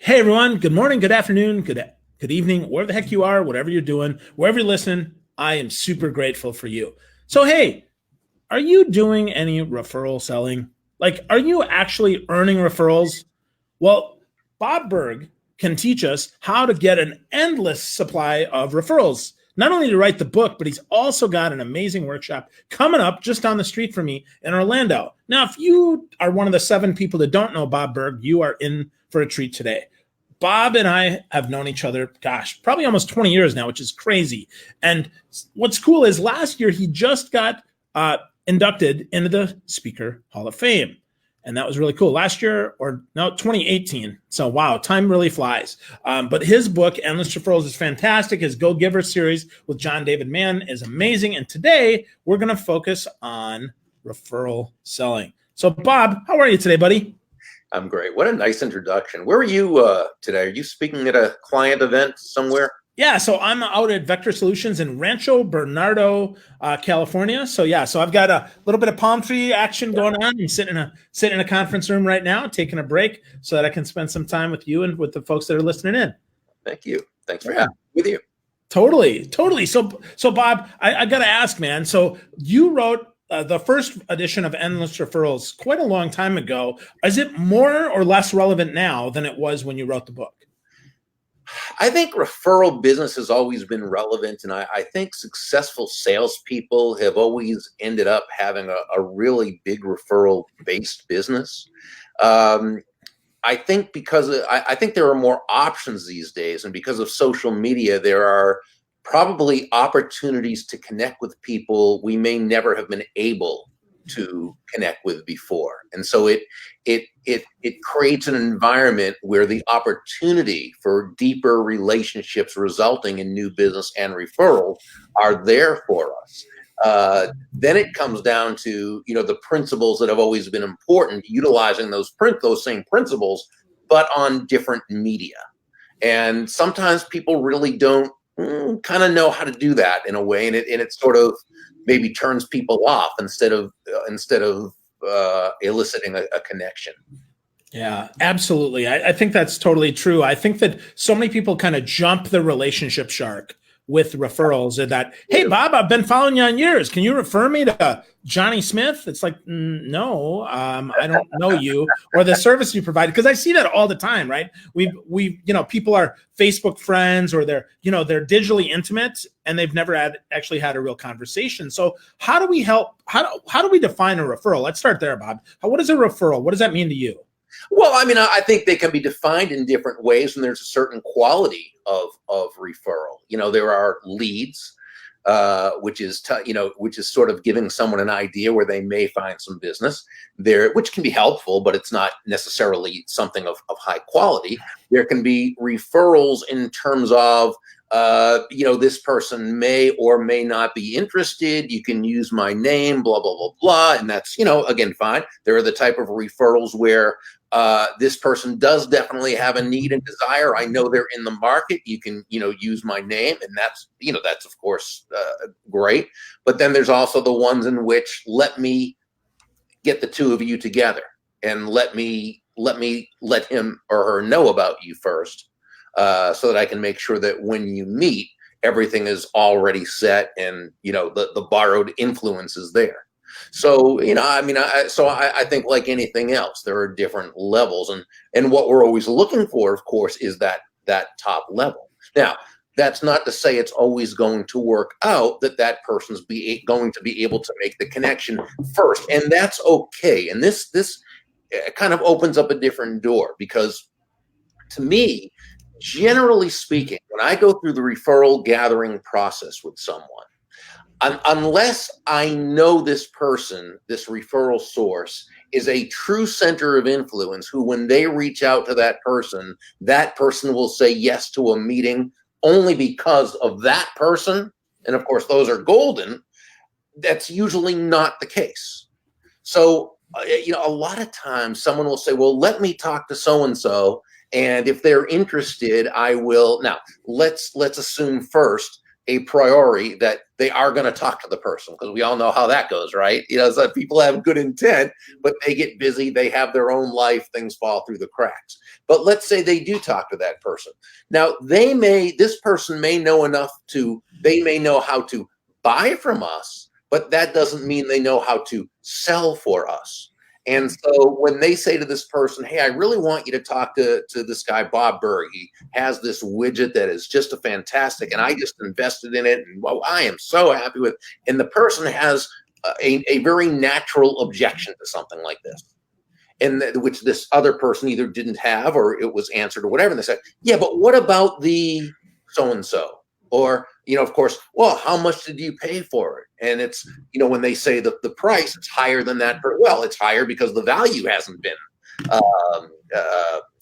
Hey everyone, good morning, good afternoon, good evening, wherever the heck you are, whatever you're doing, wherever you're listening, I am super grateful for you. So hey, are you doing any referral selling? Like, are you actually earning referrals? Well, Bob Burg can teach us how to get an endless supply of referrals. Not only to write the book, but he's also got an amazing workshop coming up just down the street from me in Orlando. Now, if you are one of the 7 people that don't know Bob Burg, you are in for a treat today. Bob and I have known each other, gosh, probably almost 20 years now, which is crazy. And what's cool is last year he just got inducted into the Speaker Hall of Fame. And that was really cool. Last year, or no, 2018. So, wow, time really flies. But his book, Endless Referrals, is fantastic. His Go Giver series with John David Mann is amazing. And today, we're going to focus on referral selling. So, Bob, how are you today, buddy? I'm great. What a nice introduction. Where are you today? Are you speaking at a client event somewhere? Yeah, so I'm out at Vector Solutions in Rancho Bernardo, California. So yeah, so I've got a little bit of palm tree action going on. I'm sitting in a conference room right now, taking a break so that I can spend some time with you and with the folks that are listening in. Thank you. Thanks for having me with you. Totally. So Bob, I got to ask, man. So you wrote the first edition of Endless Referrals quite a long time ago. Is it more or less relevant now than it was when you wrote the book? I think referral business has always been relevant, and I think successful salespeople have always ended up having a really big referral-based business. I think because I think there are more options these days, and because of social media, there are probably opportunities to connect with people we may never have been able to connect with before. And so it creates an environment where the opportunity for deeper relationships resulting in new business and referrals are there for us. Then it comes down to, the principles that have always been important, utilizing those same principles, but on different media. And sometimes people really don't kind of know how to do that in a way, and it sort of maybe turns people off instead of eliciting a connection. Yeah, absolutely. I think that's totally true. I think that so many people kind of jump the relationship shark with referrals and that, hey, Bob, I've been following you on years. Can you refer me to Johnny Smith? It's like, no, I don't know you or the service you provide. Because I see that all the time, right? We people are Facebook friends or they're digitally intimate and they've never actually had a real conversation. So how do we help? How do we define a referral? Let's start there, Bob. What is a referral? What does that mean to you? Well, I mean, I think they can be defined in different ways, and there's a certain quality of referral. There are leads, which is sort of giving someone an idea where they may find some business there, which can be helpful, but it's not necessarily something of high quality. There can be referrals in terms of this person may or may not be interested. You can use my name, blah, blah, blah, blah. And that's, again, fine. There are the type of referrals where this person does definitely have a need and desire. I know they're in the market. You can, use my name. And that's of course, great. But then there's also the ones in which let me get the two of you together and let him or her know about you first. So that I can make sure that when you meet, everything is already set and, the borrowed influence is there. So, I think like anything else, there are different levels and what we're always looking for, of course, is that top level. Now, that's not to say it's always going to work out that person's going to be able to make the connection first. And that's okay. And this kind of opens up a different door because to me, generally speaking, when I go through the referral gathering process with someone, unless I know this person, this referral source is a true center of influence who, when they reach out to that person will say yes to a meeting only because of that person. And of course, those are golden. That's usually not the case. So, a lot of times someone will say, well, let me talk to so-and-so. And if they're interested, I will. Now, let's assume first a priori that they are going to talk to the person, because we all know how that goes, right? So people have good intent, but they get busy, they have their own life, things fall through the cracks. But let's say they do talk to that person. Now, this person may know they may know how to buy from us, but that doesn't mean they know how to sell for us. And so when they say to this person, hey, I really want you to talk to this guy, Bob Burg. He has this widget that is just a fantastic, and I just invested in it, and well, I am so happy with it. And the person has a very natural objection to something like this, and which this other person either didn't have or it was answered or whatever. And they said, yeah, but what about the so-and-so? Or, of course, well, how much did you pay for it? And it's, when they say that the price is higher than that, well, it's higher because the value hasn't been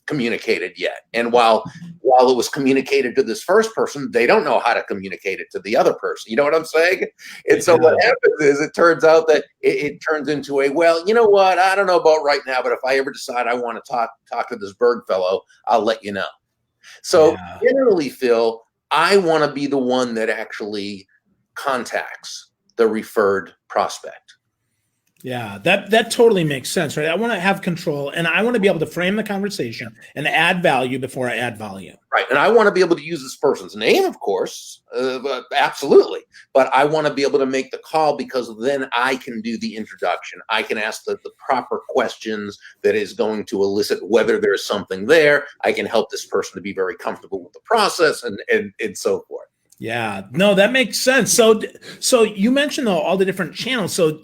communicated yet. And while it was communicated to this first person, they don't know how to communicate it to the other person. You know what I'm saying? And so what happens is it turns out that it turns into well, you know what? I don't know about right now, but if I ever decide I want to talk to this Berg fellow, I'll let you know. So generally, Phil, I want to be the one that actually contacts the referred prospect. Yeah, that totally makes sense, right? I want to have control, and I want to be able to frame the conversation and add value before I add volume. Right, and I want to be able to use this person's name, of course, absolutely. But I want to be able to make the call, because then I can do the introduction. I can ask the proper questions that is going to elicit whether there's something there. I can help this person to be very comfortable with the process, and so forth. Yeah, no, that makes sense. So you mentioned all the different channels. So,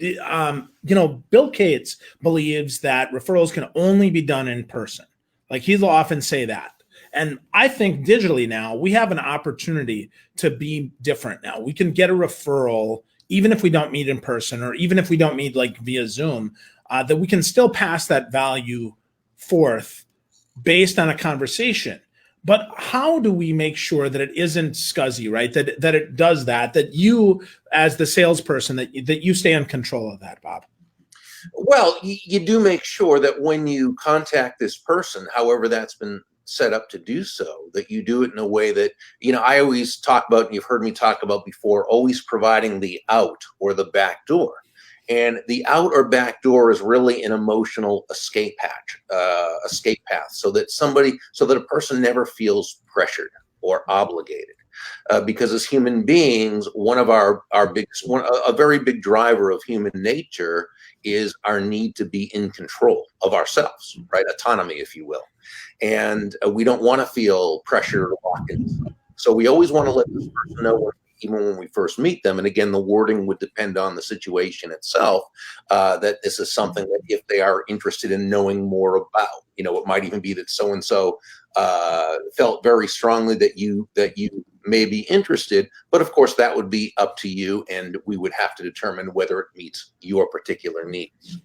Bill Cates believes that referrals can only be done in person. Like, he'll often say that. And I think digitally now we have an opportunity to be different. Now we can get a referral, even if we don't meet in person, or even if we don't meet like via Zoom, that we can still pass that value forth based on a conversation. But how do we make sure that it isn't scuzzy, right? That it does that you, as the salesperson, that you stay in control of that, Bob? Well, you do make sure that when you contact this person, however that's been set up to do so, that you do it in a way that, I always talk about, and you've heard me talk about before, always providing the out or the back door. And the out or back door is really an emotional escape path, so that a person never feels pressured or obligated. Because as human beings, one of a very big driver of human nature is our need to be in control of ourselves, right? Autonomy, if you will. And we don't want to feel pressure or locked in. So we always want to let this person know, even when we first meet them. And again, the wording would depend on the situation itself, that this is something that if they are interested in knowing more about, it might even be that so-and-so felt very strongly that you may be interested, but of course that would be up to you, and we would have to determine whether it meets your particular needs.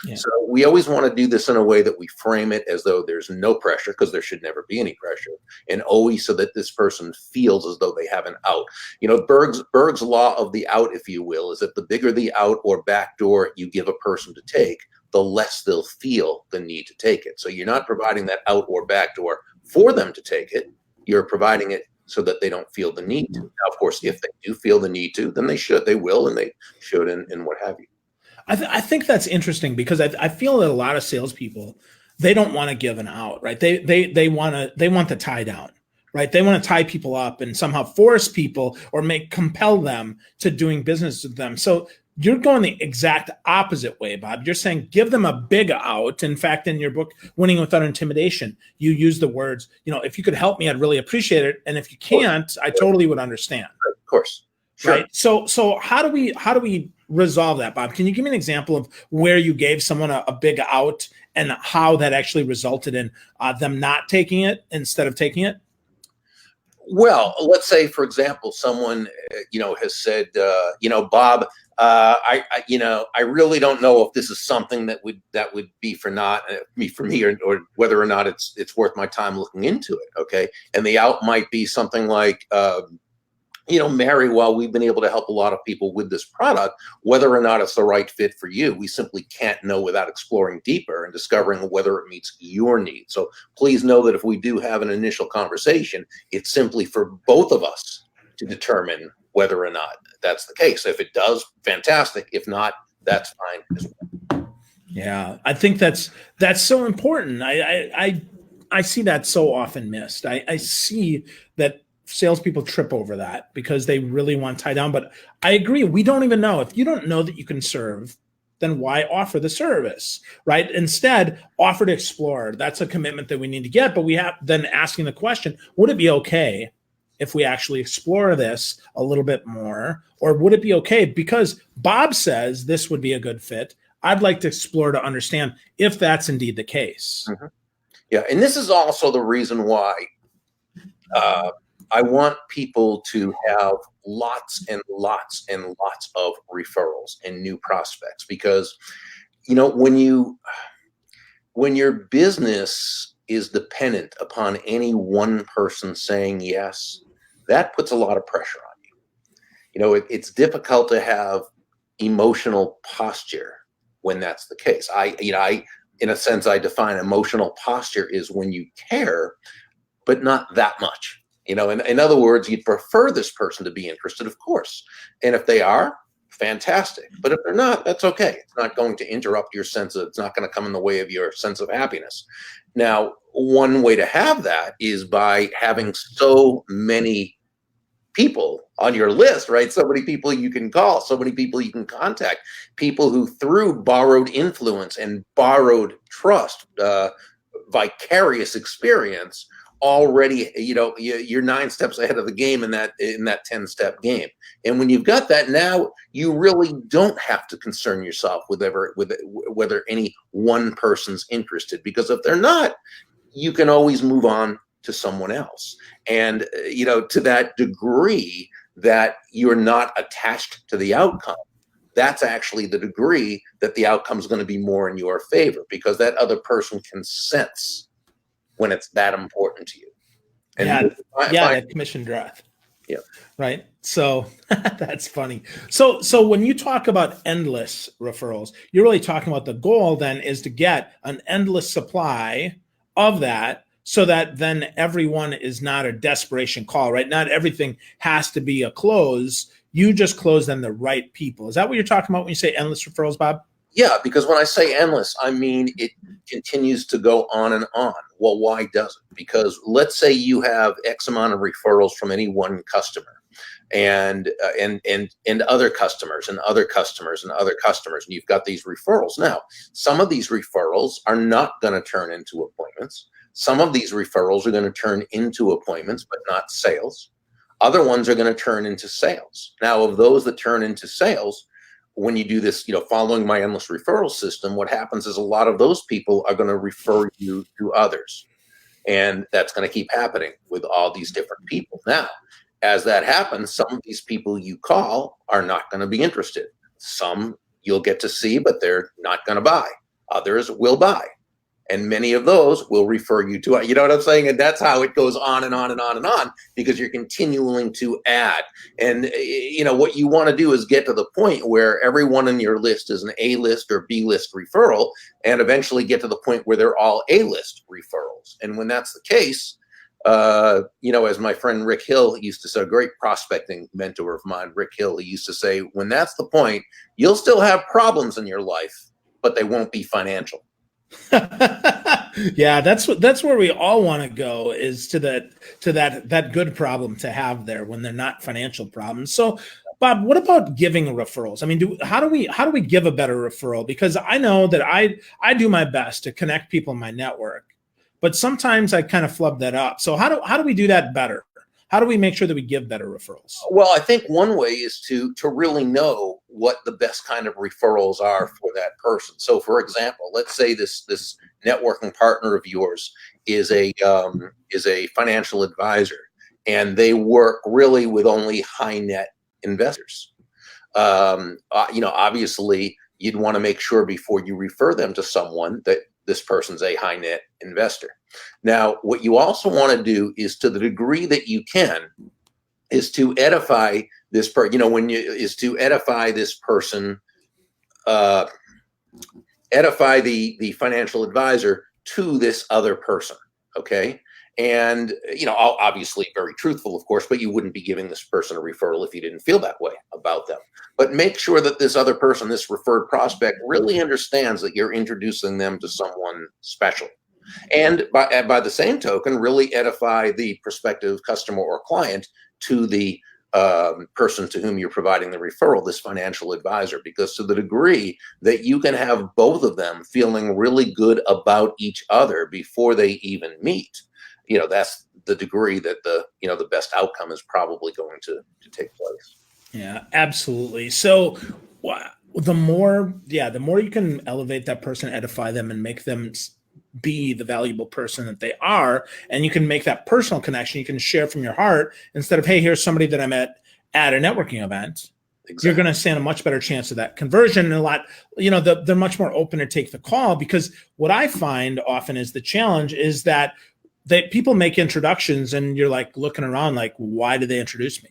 Yeah. So we always want to do this in a way that we frame it as though there's no pressure, because there should never be any pressure, and always so that this person feels as though they have an out. Berg's law of the out, if you will, is that the bigger the out or back door you give a person to take, the less they'll feel the need to take it. So you're not providing that out or back door for them to take it. You're providing it so that they don't feel the need to. Now, of course, if they do feel the need to, then they will, and they should, and what have you. I think that's interesting, because I feel that a lot of salespeople, they don't want to give an out, right? They want the tie down, right? They want to tie people up and somehow force people or compel them to doing business with them. So you're going the exact opposite way, Bob. You're saying give them a big out. In fact, in your book, Winning Without Intimidation, you use the words, if you could help me, I'd really appreciate it. And if you can't, I totally would understand. Of course. Sure. Right. So how do we resolve that, Bob? Can you give me an example of where you gave someone a big out and how that actually resulted in them not taking it instead of taking it? Well, let's say, for example, someone, has said, Bob, I really don't know if this is something that would be for me, or whether or not it's worth my time looking into it. Okay. And the out might be something like, Mary, while we've been able to help a lot of people with this product, whether or not it's the right fit for you, we simply can't know without exploring deeper and discovering whether it meets your needs. So please know that if we do have an initial conversation, it's simply for both of us to determine whether or not that's the case. If it does, fantastic. If not, that's fine as well. Yeah, I think that's so important. I see that so often missed. I see that salespeople trip over that because they really want to tie down. But I agree. We don't even know. If you don't know that you can serve, then why offer the service, right? Instead, offer to explore. That's a commitment that we need to get. But we have then asking the question, would it be okay if we actually explore this a little bit more? Or would it be okay because Bob says this would be a good fit? I'd like to explore to understand if that's indeed the case. Mm-hmm. Yeah, and this is also the reason why I want people to have lots and lots and lots of referrals and new prospects, because when your business is dependent upon any one person saying yes, that puts a lot of pressure on you. It's difficult to have emotional posture when that's the case. I in a sense, I define emotional posture is when you care, but not that much. In other words, you'd prefer this person to be interested, of course. And if they are, fantastic. But if they're not, that's okay. It's not going to interrupt your it's not going to come in the way of your sense of happiness. Now, one way to have that is by having so many people on your list, right? So many people you can call, so many people you can contact, people who through borrowed influence and borrowed trust, vicarious experience, already, you're 9 steps ahead of the game in that 10-step game. And when you've got that, now you really don't have to concern yourself with whether any one person's interested, because if they're not, you can always move on to someone else. And to that degree that you're not attached to the outcome, that's actually the degree that the outcome is going to be more in your favor, because that other person can sense when it's that important to you. And that commission draft. Yeah. Right. So that's funny. So when you talk about endless referrals, you're really talking about the goal then is to get an endless supply of that, so that then everyone is not a desperation call, right? Not everything has to be a close. You just close then the right people. Is that what you're talking about when you say endless referrals, Bob? Yeah, because when I say endless, I mean it continues to go on and on. Well, why doesn't? Because let's say you have X amount of referrals from any one customer, and other customers and other customers and other customers, and you've got these referrals. Now, some of these referrals are not going to turn into appointments. Some of these referrals are going to turn into appointments, but not sales. Other ones are going to turn into sales. Now, of those that turn into sales, when you do this, following my endless referral system, what happens is a lot of those people are going to refer you to others. And that's going to keep happening with all these different people. Now, as that happens, some of these people you call are not going to be interested. Some you'll get to see, but they're not going to buy. Others will buy. And many of those will refer you to, you know what I'm saying? And that's how it goes on and on and on and on, because you're continuing to add. And, what you want to do is get to the point where everyone in your list is an A-list or B-list referral, and eventually get to the point where they're all A-list referrals. And when that's the case, as my friend Rick Hill used to say, a great prospecting mentor of mine, Rick Hill, he used to say, when that's the point, you'll still have problems in your life, but they won't be financial. Yeah, that's where we all want to go, is to that good problem to have there when they're not financial problems. So, Bob, what about giving referrals? I mean, how do we give a better referral? Because I know that I do my best to connect people in my network, but sometimes I kind of flub that up. So how do we do that better? How do we make sure that we give better referrals? Well, I think one way is to really know what the best kind of referrals are for that person. So, for example, let's say this networking partner of yours is a financial advisor, and they work really with only high net investors. Obviously, you'd want to make sure before you refer them to someone that this person's a high net investor. Now, what you also want to do is, to the degree that you can, is to edify this person. To edify this person, edify the financial advisor to this other person. Okay. And, obviously very truthful, of course, but you wouldn't be giving this person a referral if you didn't feel that way about them. But make sure that this other person, this referred prospect, really understands that you're introducing them to someone special. And by the same token, really edify the prospective customer or client to the person to whom you're providing the referral, this financial advisor, because to the degree that you can have both of them feeling really good about each other before they even meet, that's the degree that the best outcome is probably going to take place. Yeah, absolutely. So the more you can elevate that person, edify them, and make them be the valuable person that they are, and you can make that personal connection, you can share from your heart instead of, hey, here's somebody that I met at a networking event. Exactly. You're going to stand a much better chance of that conversion, and they're much more open to take the call, because what I find often is the challenge is that people make introductions and you're like looking around like, why did they introduce me?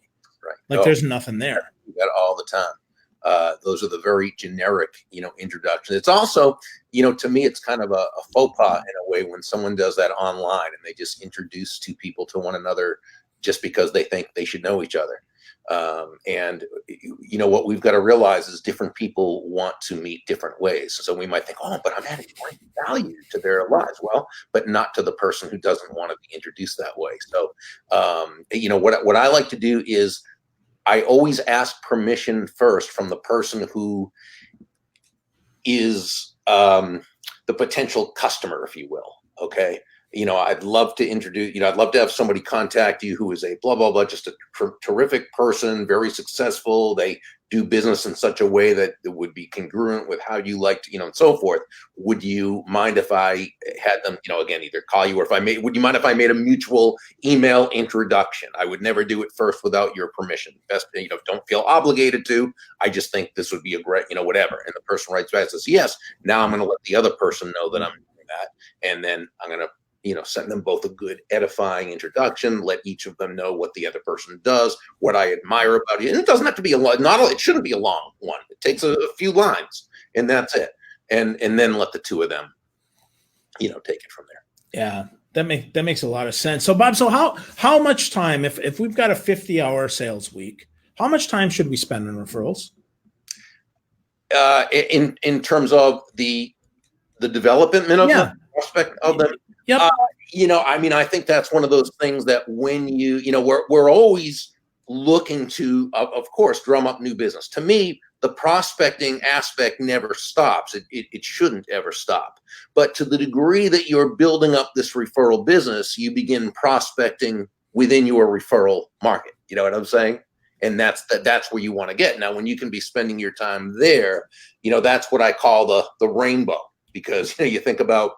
Right. There's nothing there. You got all the time. Those are the very generic, introductions. It's also, to me, it's kind of a faux pas in a way when someone does that online and they just introduce two people to one another just because they think they should know each other. And what we've got to realize is different people want to meet different ways. So we might think, but I'm adding great value to their lives. Well, but not to the person who doesn't want to be introduced that way. So, what I like to do is I always ask permission first from the person who is the potential customer, if you will. Okay. I'd love to introduce, I'd love to have somebody contact you who is a blah, blah, blah, just a terrific person, very successful. They do business in such a way that it would be congruent with how you like to, and so forth. Would you mind if I had them, again, either call you or would you mind if I made a mutual email introduction? I would never do it first without your permission. Best, don't feel obligated to. I just think this would be a great, whatever. And the person writes back and says, yes, now I'm going to let the other person know that I'm doing that. And then I'm going to, send them both a good edifying introduction, let each of them know what the other person does, what I admire about you. And it doesn't have to be it shouldn't be a long one. It takes a few lines and that's it. And then let the two of them, take it from there. Yeah, that makes a lot of sense. So Bob, how much time, if we've got a 50-hour sales week, how much time should we spend on referrals? In terms of the development of the prospect of them. Yep. I think that's one of those things that when we're always looking to, of course, drum up new business. To me, the prospecting aspect never stops. It shouldn't ever stop. But to the degree that you're building up this referral business, you begin prospecting within your referral market. You know what I'm saying? And that's where you want to get. Now, when you can be spending your time there, that's what I call the rainbow, because you think about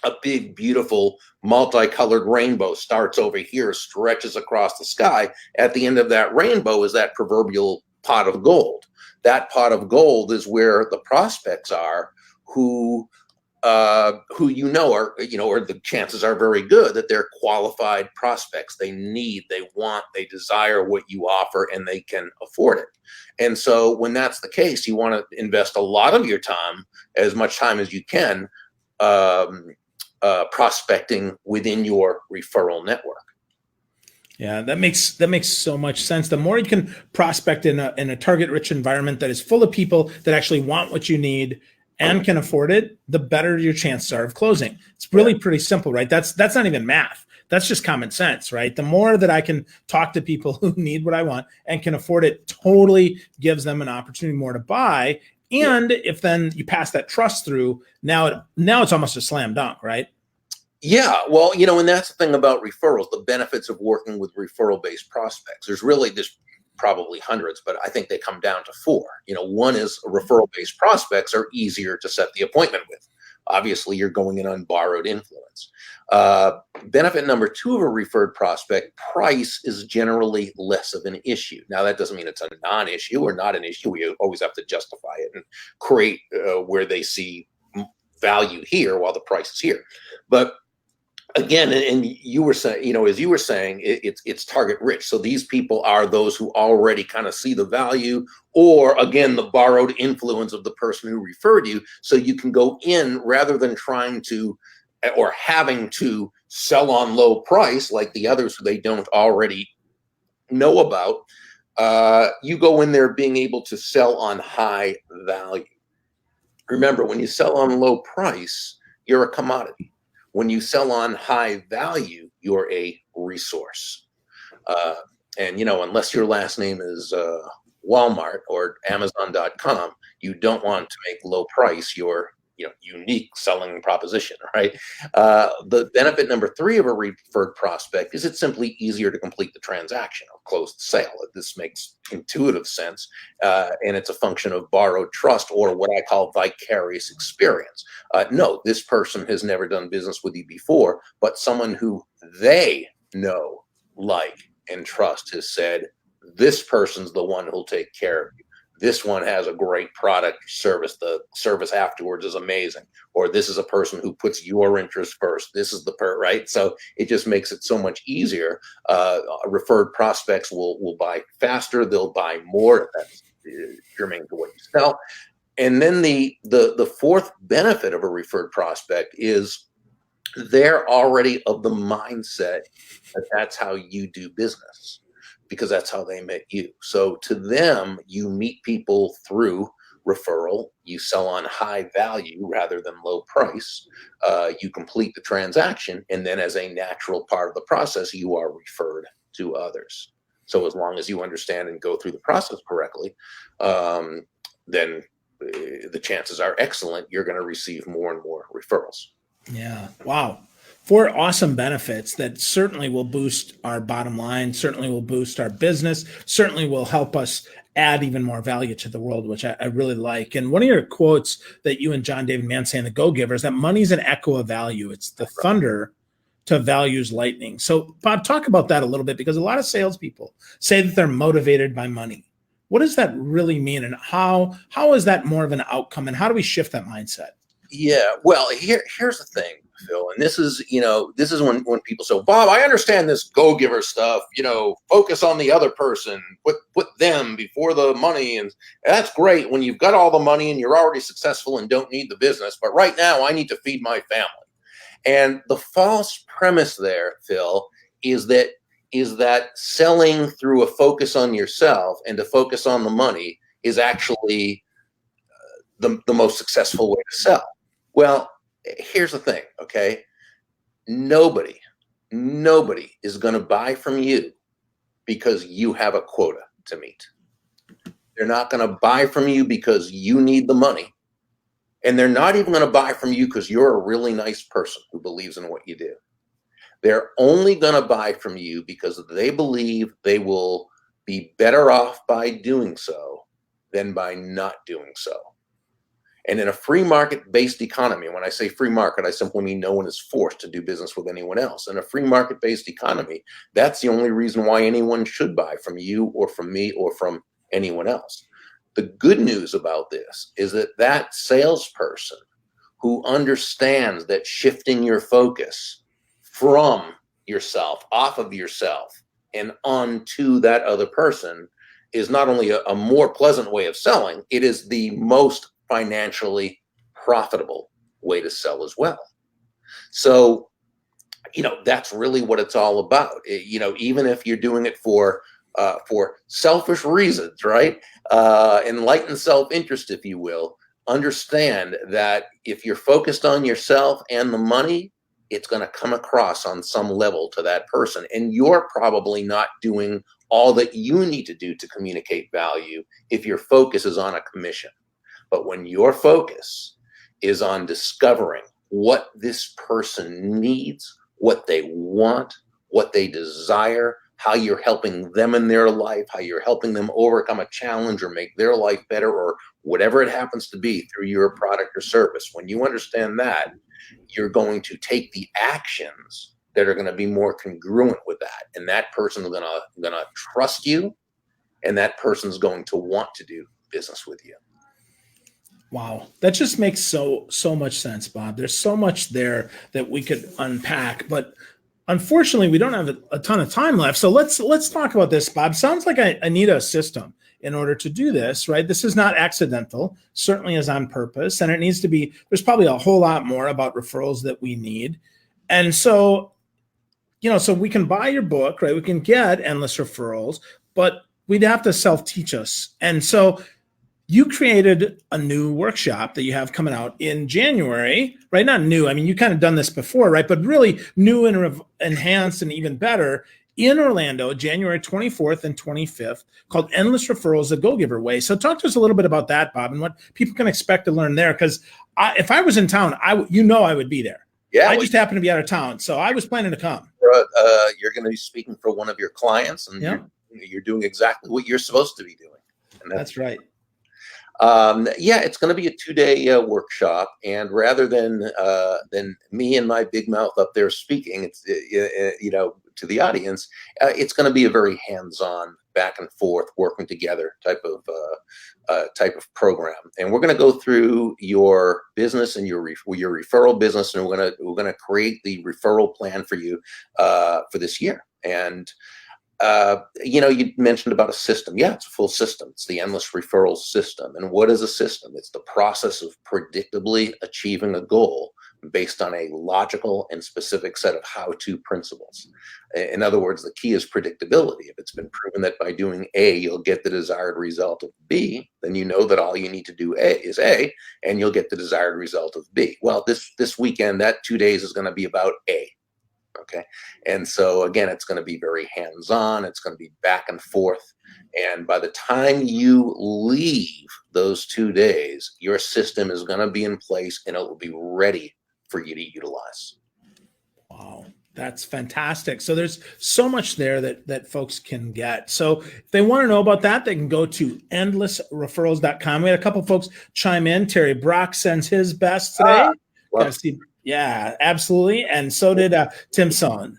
a big, beautiful, multicolored rainbow starts over here, stretches across the sky. At the end of that rainbow is that proverbial pot of gold. That pot of gold is where the prospects are who are, or the chances are very good that they're qualified prospects. They need, they want, they desire what you offer, and they can afford it. And so when that's the case, you want to invest a lot of your time, as much time as you can, prospecting within your referral network. Yeah, that makes so much sense. The more you can prospect in a target-rich environment that is full of people that actually want what you need and can afford it, the better your chances are of closing. It's really pretty simple, right? That's not even math. That's just common sense, right? The more that I can talk to people who need what I want and can afford it, totally gives them an opportunity more to buy. And if then you pass that trust through, now it's almost a slam dunk, right? Yeah, well, and that's the thing about referrals, the benefits of working with referral-based prospects. There's probably hundreds, but I think they come down to 4. One is referral-based prospects are easier to set the appointment with. Obviously, you're going in on borrowed influence. Benefit number 2 of a referred prospect, price is generally less of an issue. Now, that doesn't mean it's a non-issue or not an issue. We always have to justify it and create where they see value here while the price is here. But again, and you were saying, as you were saying, it's target rich. So these people are those who already kind of see the value, or again, the borrowed influence of the person who referred you. So you can go in rather than trying to or having to sell on low price like the others who they don't already know about, you go in there being able to sell on high value. Remember, when you sell on low price, you're a commodity. When you sell on high value, you're a resource. Uh, and, unless your last name is Walmart or Amazon.com, you don't want to make low price your unique selling proposition, right? The benefit number 3 of a referred prospect is it's simply easier to complete the transaction or close the sale. This makes intuitive sense, and it's a function of borrowed trust, or what I call vicarious experience. No, this person has never done business with you before, but someone who they know, like, and trust has said, this person's the one who'll take care of you. This one has a great product service. The service afterwards is amazing. Or this is a person who puts your interest first. This is the right? So it just makes it so much easier. Referred prospects will buy faster. They'll buy more. That's germane to what you sell. And then the 4th benefit of a referred prospect is they're already of the mindset that that's how you do business, because that's how they met you. So to them, you meet people through referral. You sell on high value rather than low price. You complete the transaction, and then as a natural part of the process, you are referred to others. So as long as you understand and go through the process correctly, then the chances are excellent you're going to receive more and more referrals. Yeah. Wow. 4 awesome benefits that certainly will boost our bottom line, certainly will boost our business, certainly will help us add even more value to the world, which I really like. And one of your quotes that you and John David Mann say in The Go-Giver is that money's an echo of value. It's the thunder to value's lightning. So, Bob, talk about that a little bit, because a lot of salespeople say that they're motivated by money. What does that really mean, and how is that more of an outcome, and how do we shift that mindset? Yeah, well, here's the thing, Phil, and this is when people say, Bob, I understand this go-giver stuff, focus on the other person, put them before the money, and that's great when you've got all the money and you're already successful and don't need the business, but right now I need to feed my family. And the false premise there, Phil, is that selling through a focus on yourself and to focus on the money is actually the most successful way to sell. Well, here's the thing, okay? Nobody is going to buy from you because you have a quota to meet. They're not going to buy from you because you need the money. And they're not even going to buy from you because you're a really nice person who believes in what you do. They're only going to buy from you because they believe they will be better off by doing so than by not doing so. And in a free market-based economy, when I say free market, I simply mean no one is forced to do business with anyone else. In a free market-based economy, that's the only reason why anyone should buy from you or from me or from anyone else. The good news about this is that salesperson who understands that shifting your focus from yourself, off of yourself, and onto that other person is not only a more pleasant way of selling, it is the most financially profitable way to sell as well. So, that's really what it's all about. Even if you're doing it for selfish reasons, right? Enlightened self-interest, if you will, understand that if you're focused on yourself and the money, it's going to come across on some level to that person. And you're probably not doing all that you need to do to communicate value if your focus is on a commission. But when your focus is on discovering what this person needs, what they want, what they desire, how you're helping them in their life, how you're helping them overcome a challenge or make their life better, or whatever it happens to be through your product or service, when you understand that, you're going to take the actions that are going to be more congruent with that. And that person's going to trust you, and that person's going to want to do business with you. Wow, that just makes so much sense, Bob. There's so much there that we could unpack, but unfortunately, we don't have a ton of time left. So let's talk about this, Bob. Sounds like I need a system in order to do this, right? This is not accidental, certainly is on purpose, and it needs to be. There's probably a whole lot more about referrals that we need, and so so we can buy your book, right? We can get Endless Referrals, but we'd have to self-teach us. And so you created a new workshop that you have coming out in January, right? Not new. I mean, you kind of done this before, right? But really new and enhanced and even better in Orlando, January 24th and 25th, called Endless Referrals, the Go Giver Way. So talk to us a little bit about that, Bob, and what people can expect to learn there. Because if I was in town, I would be there. Yeah, I just happened to be out of town, so I was planning to come. You're going to be speaking for one of your clients, and Yeah. you're doing exactly what you're supposed to be doing. And that's right. It's going to be a 2-day workshop, and rather than me and my big mouth up there speaking, it's to the audience, it's going to be a very hands-on, back and forth, working together type of program. And we're going to go through your business and your referral business, and we're going to create the referral plan for you for this year. And you mentioned about a system. Yeah, it's a full system. It's the Endless Referrals system. And what is a system? It's the process of predictably achieving a goal based on a logical and specific set of how-to principles. In other words, the key is predictability. If it's been proven that by doing A, you'll get the desired result of B, then you know that all you need to do is A, and you'll get the desired result of B. Well, this weekend, that 2 days is going to be about A. Okay. And so again, it's going to be very hands-on. It's going to be back and forth. And by the time you leave those 2 days, your system is going to be in place and it will be ready for you to utilize. Wow. That's fantastic. So there's so much there that folks can get. So if they want to know about that, they can go to endlessreferrals.com. We had a couple folks chime in. Terry Brock sends his best today. Yeah, absolutely. And so did Tim Son.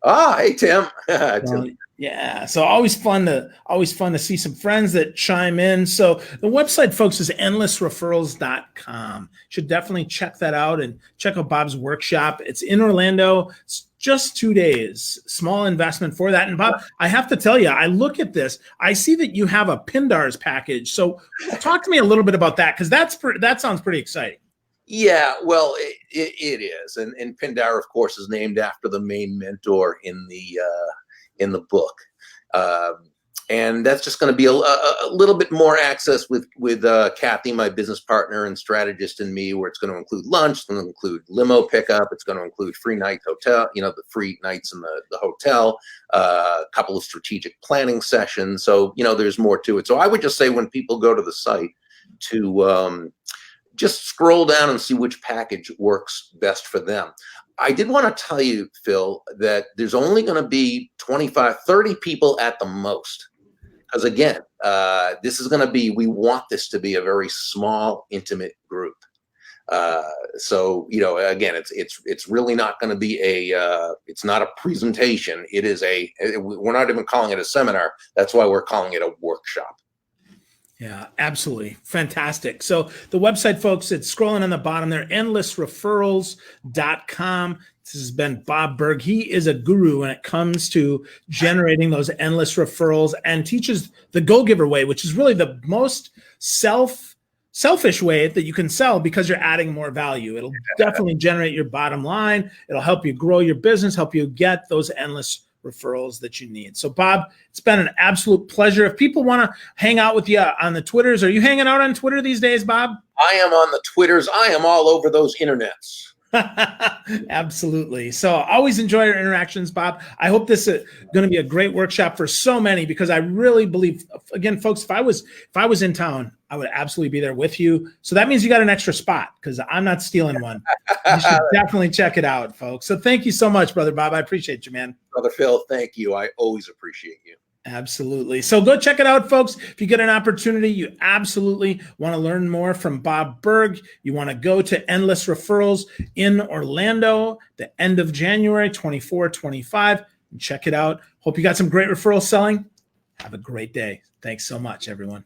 Hey, Tim. Tim. Yeah. So always fun to see some friends that chime in. So the website, folks, is endlessreferrals.com. Should definitely check that out and check out Bob's workshop. It's in Orlando. It's just 2 days. Small investment for that. And Bob, I have to tell you, I look at this. I see that you have a Pindars package. So talk to me a little bit about that, because that sounds pretty exciting. Yeah, well, it is, and Pindar, of course, is named after the main mentor in the book, and that's just going to be a little bit more access with Kathy, my business partner and strategist, and me, where it's going to include lunch, it's going to include limo pickup, it's going to include free night hotel, the free nights in the hotel, a couple of strategic planning sessions. So there's more to it. So I would just say when people go to the site to just scroll down and see which package works best for them. I did want to tell you, Phil, that there's only going to be 25, 30 people at the most. Because again, we want this to be a very small, intimate group. So again, it's really not going to be it's not a presentation. We're not even calling it a seminar. That's why we're calling it a workshop. Yeah, absolutely. Fantastic. So the website, folks, it's scrolling on the bottom there, endlessreferrals.com. This has been Bob Burg. He is a guru when it comes to generating those endless referrals and teaches the Go Giver Way, which is really the most selfish way that you can sell, because you're adding more value. It'll definitely generate your bottom line. It'll help you grow your business, help you get those endless referrals that you need. So Bob, it's been an absolute pleasure. If people want to hang out with you on the Twitters, are you hanging out on Twitter these days, Bob? I am on the Twitters. I am all over those internets. Absolutely. So always enjoy your interactions, Bob. I hope this is going to be a great workshop for so many, because I really believe, again, folks, if I was in town, I would absolutely be there with you. So that means you got an extra spot, because I'm not stealing one. You should definitely check it out, folks. So thank you so much, Brother Bob. I appreciate you, man. Brother Phil, thank you. I always appreciate you. Absolutely. So go check it out, folks. If you get an opportunity, you absolutely want to learn more from Bob Burg. You want to go to Endless Referrals in Orlando, the end of January, 24, 25, and check it out. Hope you got some great referral selling. Have a great day. Thanks so much, everyone.